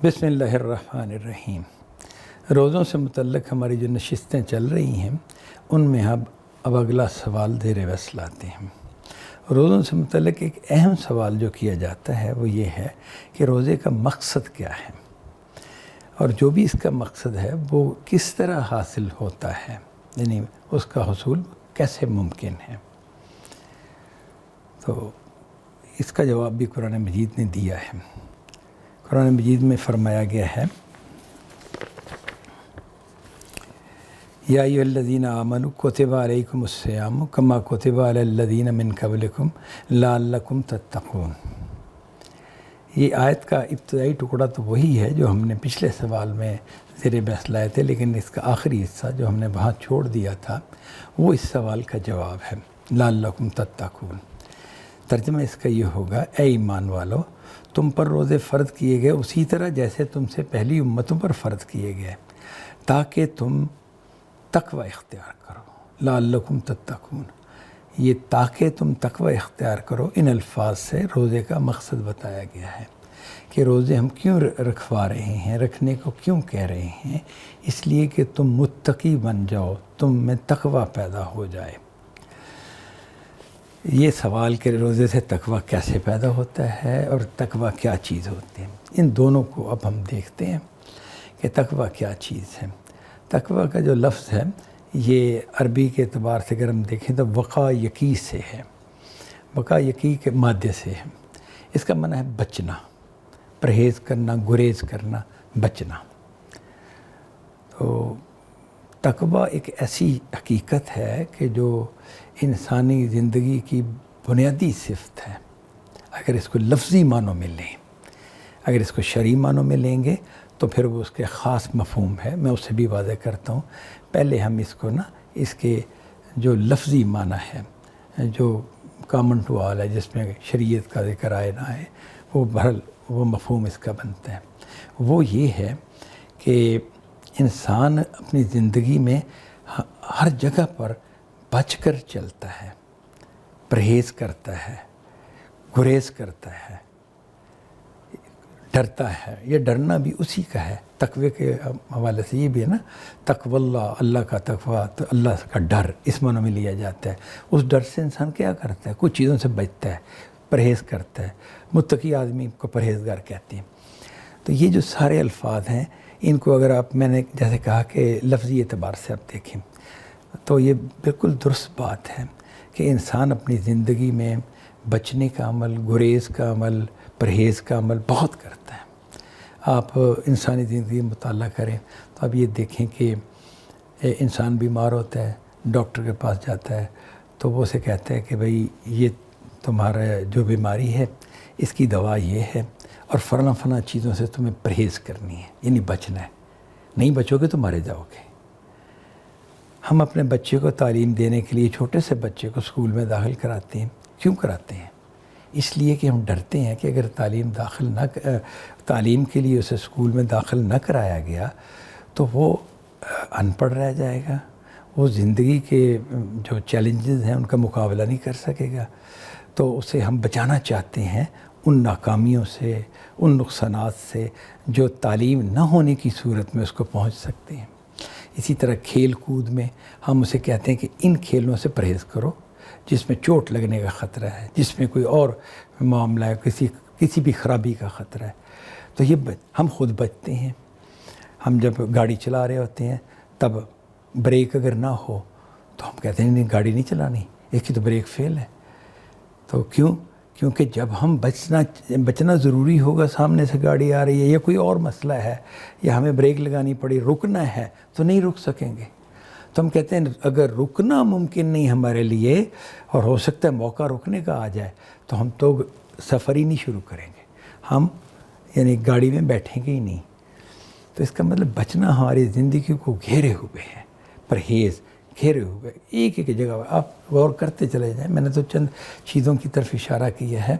بسم اللہ الرحمن الرحیم۔ روزوں سے متعلق ہماری جو نشستیں چل رہی ہیں ان میں اب اگلا سوال زیر بحث لاتے ہیں۔ روزوں سے متعلق ایک اہم سوال جو کیا جاتا ہے وہ یہ ہے کہ روزے کا مقصد کیا ہے، اور جو بھی اس کا مقصد ہے وہ کس طرح حاصل ہوتا ہے، یعنی اس کا حصول کیسے ممکن ہے۔ تو اس کا جواب بھی قرآن مجید نے دیا ہے۔ قرآن مجید میں فرمایا گیا ہے، یا ایھا الذین آمنوا کتب علیکم الصیام کما کتب علی الذین من قبلکم لعلکم تتقون۔ یہ آیت کا ابتدائی ٹکڑا تو وہی ہے جو ہم نے پچھلے سوال میں زیر بحث لائے تھے، لیکن اس کا آخری حصہ جو ہم نے وہاں چھوڑ دیا تھا وہ اس سوال کا جواب ہے، لعلکم تتقون۔ ترجمہ اس کا یہ ہوگا، اے ایمان والو، تم پر روزے فرض کیے گئے اسی طرح جیسے تم سے پہلی امتوں پر فرض کیے گئے، تاکہ تم تقوی اختیار کرو۔ لعلکم تتقون، یہ تاکہ تم تقوی اختیار کرو، ان الفاظ سے روزے کا مقصد بتایا گیا ہے کہ روزے ہم کیوں رکھوا رہے ہیں، رکھنے کو کیوں کہہ رہے ہیں، اس لیے کہ تم متقی بن جاؤ، تم میں تقوی پیدا ہو جائے۔ یہ سوال کہ روزے سے تقوی کیسے پیدا ہوتا ہے اور تقوی کیا چیز ہوتی ہے، ان دونوں کو اب ہم دیکھتے ہیں کہ تقوی کیا چیز ہے۔ تقوی کا جو لفظ ہے یہ عربی کے اعتبار سے اگر ہم دیکھیں تو وقا یقی سے ہے، وقا یقی کے مادے سے ہے۔ اس کا معنی ہے بچنا، پرہیز کرنا، گریز کرنا، بچنا۔ تو تقوی ایک ایسی حقیقت ہے کہ جو انسانی زندگی کی بنیادی صفت ہے۔ اگر اس کو لفظی معنوں میں لیں، اگر اس کو شرعی معنوں میں لیں گے تو پھر وہ اس کے خاص مفہوم ہے، میں اسے بھی واضح کرتا ہوں۔ پہلے ہم اس کو اس کے جو لفظی معنی ہے، جو کامن ٹو آل ہے، جس میں شریعت کا ذکر آئے نہ آئے، وہ بہرحال وہ مفہوم اس کا بنتا ہے۔ وہ یہ ہے کہ انسان اپنی زندگی میں ہر جگہ پر بچ کر چلتا ہے، پرہیز کرتا ہے، گریز کرتا ہے، ڈرتا ہے۔ یہ ڈرنا بھی اسی کا ہے، تقوی کے حوالے سے یہ بھی ہے نا، تقوی اللہ، اللہ کا تقوی، تو اللہ کا ڈر اس معنی میں لیا جاتا ہے۔ اس ڈر سے انسان کیا کرتا ہے، کچھ چیزوں سے بچتا ہے، پرہیز کرتا ہے۔ متقی آدمی کو پرہیزگار کہتے ہیں۔ تو یہ جو سارے الفاظ ہیں ان کو اگر میں نے جیسے کہا کہ لفظی اعتبار سے آپ دیکھیں تو یہ بالکل درست بات ہے کہ انسان اپنی زندگی میں بچنے کا عمل، گریز کا عمل، پرہیز کا عمل بہت کرتا ہے۔ آپ انسانی زندگی میں مطالعہ کریں تو آپ یہ دیکھیں کہ انسان بیمار ہوتا ہے، ڈاکٹر کے پاس جاتا ہے تو وہ اسے کہتا ہے کہ بھئی یہ تمہارا جو بیماری ہے اس کی دوا یہ ہے اور فلاں فلاں چیزوں سے تمہیں پرہیز کرنی ہے، یعنی بچنا ہے، نہیں بچو گے تو مارے جاؤ گے۔ ہم اپنے بچے کو تعلیم دینے کے لیے چھوٹے سے بچے کو اسکول میں داخل کراتے ہیں، کیوں کراتے ہیں؟ اس لیے کہ ہم ڈرتے ہیں کہ اگر تعلیم کے لیے اسے اسکول میں داخل نہ کرایا گیا تو وہ ان پڑھ رہ جائے گا، وہ زندگی کے جو چیلنجز ہیں ان کا مقابلہ نہیں کر سکے گا۔ تو اسے ہم بچانا چاہتے ہیں ان ناکامیوں سے، ان نقصانات سے جو تعلیم نہ ہونے کی صورت میں اس کو پہنچ سکتے ہیں۔ اسی طرح کھیل کود میں ہم اسے کہتے ہیں کہ ان کھیلوں سے پرہیز کرو جس میں چوٹ لگنے کا خطرہ ہے، جس میں کوئی اور معاملہ ہے، کسی بھی خرابی کا خطرہ ہے۔ تو یہ ہم خود بچتے ہیں۔ ہم جب گاڑی چلا رہے ہوتے ہیں تب بریک اگر نہ ہو تو ہم کہتے ہیں نہیں گاڑی نہیں چلانی، اس کی تو بریک فیل ہے۔ تو کیونکہ جب ہم بچنا ضروری ہوگا، سامنے سے گاڑی آ رہی ہے یا کوئی اور مسئلہ ہے یا ہمیں بریک لگانی پڑی، رکنا ہے تو نہیں رک سکیں گے۔ تو ہم کہتے ہیں اگر رکنا ممکن نہیں ہمارے لیے اور ہو سکتا ہے موقع رکنے کا آ جائے تو ہم تو سفر ہی نہیں شروع کریں گے، ہم یعنی گاڑی میں بیٹھیں گے ہی نہیں۔ تو اس کا مطلب بچنا ہماری زندگی کو گھیرے ہوئے ہے، پرہیز گھیرے ہوئے ایک ایک جگہ آپ غور کرتے چلے جائیں۔ میں نے تو چند چیزوں کی طرف اشارہ کیا ہے،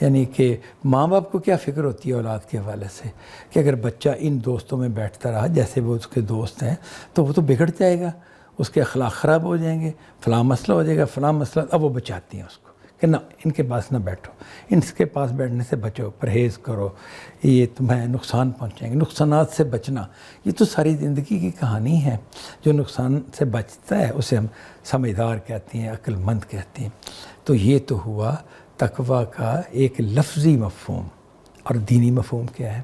یعنی کہ ماں باپ کو کیا فکر ہوتی ہے اولاد کے حوالے سے کہ اگر بچہ ان دوستوں میں بیٹھتا رہا جیسے وہ اس کے دوست ہیں تو وہ تو بگڑ جائے گا، اس کے اخلاق خراب ہو جائیں گے، فلاں مسئلہ ہو جائے گا، فلاں مسئلہ۔ اب وہ بچاتی ہیں اس کو کہ نہ ان کے پاس نہ بیٹھو، ان کے پاس بیٹھنے سے بچو، پرہیز کرو، یہ تمہیں نقصان پہنچائیں گے۔ نقصانات سے بچنا یہ تو ساری زندگی کی کہانی ہے۔ جو نقصان سے بچتا ہے اسے ہم سمجھدار کہتے ہیں، عقل مند کہتے ہیں۔ تو یہ تو ہوا تقویٰ کا ایک لفظی مفہوم، اور دینی مفہوم کیا ہے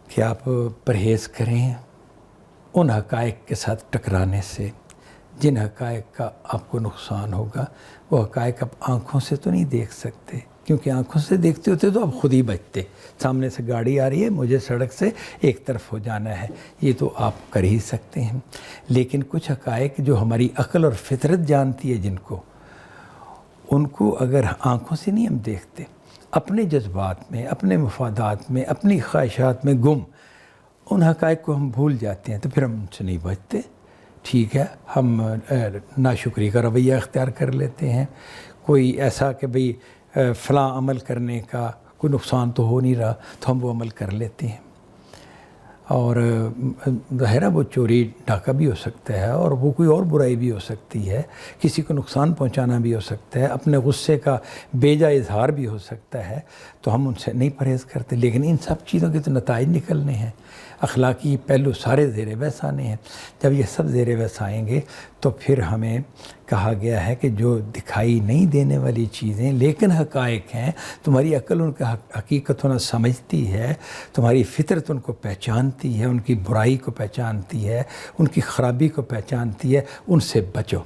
کہ آپ پرہیز کریں ان حقائق کے ساتھ ٹکرانے سے جن حقائق کا آپ کو نقصان ہوگا۔ وہ حقائق آپ آنکھوں سے تو نہیں دیکھ سکتے، کیونکہ آنکھوں سے دیکھتے ہوتے تو آپ خود ہی بچتے۔ سامنے سے گاڑی آ رہی ہے، مجھے سڑک سے ایک طرف ہو جانا ہے، یہ تو آپ کر ہی سکتے ہیں۔ لیکن کچھ حقائق جو ہماری عقل اور فطرت جانتی ہے جن کو، ان کو اگر آنکھوں سے نہیں ہم دیکھتے، اپنے جذبات میں، اپنے مفادات میں، اپنی خواہشات میں گم ان حقائق کو ہم بھول جاتے ہیں، تو پھر ہم ان سے نہیں بچتے۔ ٹھیک ہے، ہم ناشکری کا رویہ اختیار کر لیتے ہیں، کوئی ایسا کہ بھئی فلاں عمل کرنے کا کوئی نقصان تو ہو نہیں رہا، تو ہم وہ عمل کر لیتے ہیں۔ اور ظاہر ہے وہ چوری ڈاکہ بھی ہو سکتا ہے، اور وہ کوئی اور برائی بھی ہو سکتی ہے، کسی کو نقصان پہنچانا بھی ہو سکتا ہے، اپنے غصے کا بے جا اظہار بھی ہو سکتا ہے، تو ہم ان سے نہیں پرہیز کرتے۔ لیکن ان سب چیزوں کے تو نتائج نکلنے ہیں، اخلاقی پہلو سارے زیر بحث آنے ہیں۔ جب یہ سب زیر بحث آئیں گے تو پھر ہمیں کہا گیا ہے کہ جو دکھائی نہیں دینے والی چیزیں لیکن حقائق ہیں، تمہاری عقل ان کا حقیقت ہونا سمجھتی ہے، تمہاری فطرت ان کو پہچانتی ہے، ان کی برائی کو پہچانتی ہے، ان کی خرابی کو پہچانتی ہے، ان سے بچو۔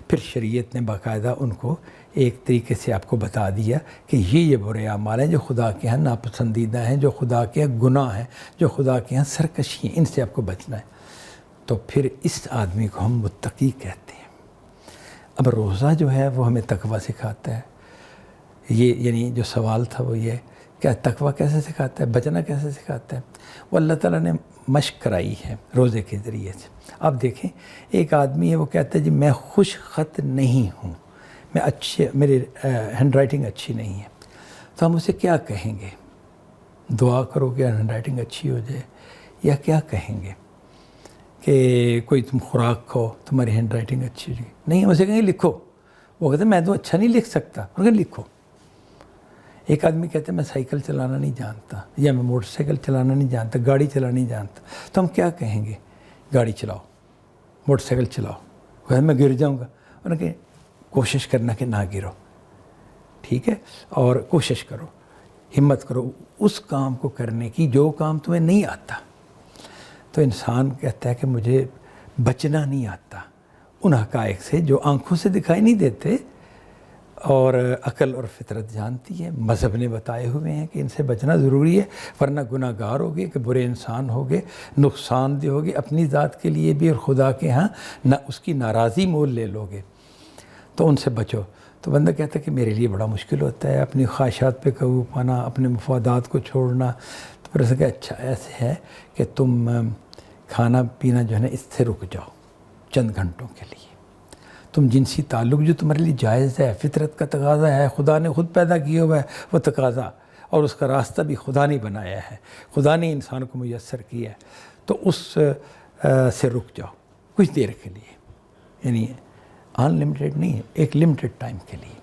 پھر شریعت نے باقاعدہ ان کو ایک طریقے سے آپ کو بتا دیا کہ یہ برے اعمال ہیں جو خدا کے ہاں ناپسندیدہ ہیں، جو خدا کے ہاں گناہ ہیں، جو خدا کے ہاں سرکشی ہیں، ان سے آپ کو بچنا ہے۔ تو پھر اس آدمی کو ہم متقی کہتے ہیں۔ اب روزہ جو ہے وہ ہمیں تقویٰ سکھاتا ہے۔ یہ یعنی جو سوال تھا وہ یہ کہ تقویٰ کیسے سکھاتا ہے، بچنا کیسے سکھاتا ہے؟ وہ اللہ تعالیٰ نے مشق کرائی ہے روزے کے ذریعے سے۔ اب دیکھیں، ایک آدمی ہے وہ کہتا ہے جی میں خوش خط نہیں ہوں، میں میری ہینڈ رائٹنگ اچھی نہیں ہے، تو ہم اسے کیا کہیں گے؟ دعا کرو کہ ہینڈ رائٹنگ اچھی ہو جائے، یا کیا کہیں گے کہ کوئی تم خوراک کھو تمہاری ہینڈ رائٹنگ اچھی ہو جائے؟ نہیں، ہم اسے کہیں گے لکھو۔ وہ کہتے ہیں میں تو اچھا نہیں لکھ سکتا، ہم کہیں لکھو۔ ایک آدمی کہتے ہیں میں سائیکل چلانا نہیں جانتا، یا میں موٹر سائیکل چلانا نہیں جانتا، گاڑی چلانا نہیں جانتا، تو ہم کیا کہیں گے؟ گاڑی چلاؤ، موٹر سائیکل چلاؤ۔ وہ کہتے ہیں میں گر جاؤں گا، انہوں نے کہ کوشش کرنا کہ نہ گرو، ٹھیک ہے، اور کوشش کرو، ہمت کرو اس کام کو کرنے کی جو کام تمہیں نہیں آتا۔ تو انسان کہتا ہے کہ مجھے بچنا نہیں آتا ان حقائق سے جو آنکھوں سے دکھائی نہیں دیتے اور عقل اور فطرت جانتی ہے۔ مذہب نے بتائے ہوئے ہیں کہ ان سے بچنا ضروری ہے، ورنہ گناہ گار ہوگے، کہ برے انسان ہوگے، نقصان دہ ہوگے اپنی ذات کے لیے بھی اور خدا کے ہاں نہ اس کی ناراضی مول لے لوگے، تو ان سے بچو۔ تو بندہ کہتا ہے کہ میرے لیے بڑا مشکل ہوتا ہے اپنی خواہشات پہ قابو پانا، اپنے مفادات کو چھوڑنا۔ تو پھر اسے کہ اچھا ایسے ہے کہ تم کھانا پینا جو ہے نا اس سے رک جاؤ چند گھنٹوں کے لیے۔ تم جنسی تعلق جو تمہارے لیے جائز ہے، فطرت کا تقاضا ہے، خدا نے خود پیدا کیا ہوا ہے وہ تقاضا، اور اس کا راستہ بھی خدا نے بنایا ہے، خدا نے انسان کو میسر کیا ہے، تو اس سے رک جاؤ کچھ دیر کے لیے، یعنی ان لمیٹڈ نہیں ہے، ایک لمیٹڈ ٹائم کے لیے۔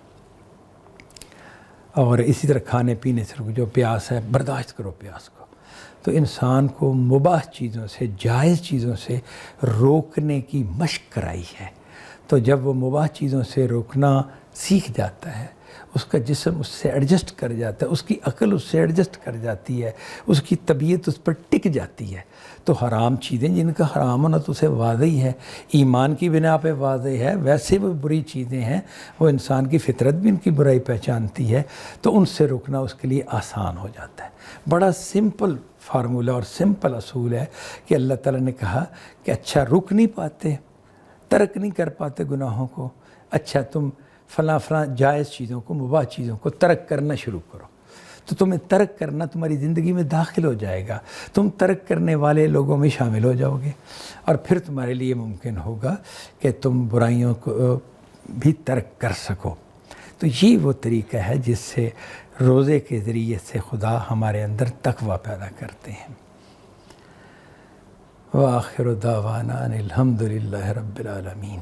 اور اسی طرح کھانے پینے سے رک جاؤ، پیاس ہے برداشت کرو پیاس کو۔ تو انسان کو مباح چیزوں سے، جائز چیزوں سے روکنے کی مشق کرائی ہے۔ تو جب وہ مباح چیزوں سے روکنا سیکھ جاتا ہے، اس کا جسم اس سے ایڈجسٹ کر جاتا ہے، اس کی عقل اس سے ایڈجسٹ کر جاتی ہے، اس کی طبیعت اس پر ٹک جاتی ہے، تو حرام چیزیں جن کا حرام ہونا تو اسے واضح ہے، ایمان کی بنا پہ واضح ہے، ویسے وہ بری چیزیں ہیں، وہ انسان کی فطرت بھی ان کی برائی پہچانتی ہے، تو ان سے رکنا اس کے لیے آسان ہو جاتا ہے۔ بڑا سمپل فارمولہ اور سمپل اصول ہے کہ اللہ تعالیٰ نے کہا کہ اچھا رک نہیں پاتے، ترک نہیں کر پاتے گناہوں کو، اچھا تم فلاں جائز چیزوں کو، مباح چیزوں کو ترک کرنا شروع کرو، تو تمہیں ترک کرنا تمہاری زندگی میں داخل ہو جائے گا، تم ترک کرنے والے لوگوں میں شامل ہو جاؤ گے، اور پھر تمہارے لیے ممکن ہوگا کہ تم برائیوں کو بھی ترک کر سکو۔ تو یہ وہ طریقہ ہے جس سے روزے کے ذریعے سے خدا ہمارے اندر تقویٰ پیدا کرتے ہیں۔ وآخر دعوانا ان الحمد للہ رب العالمین۔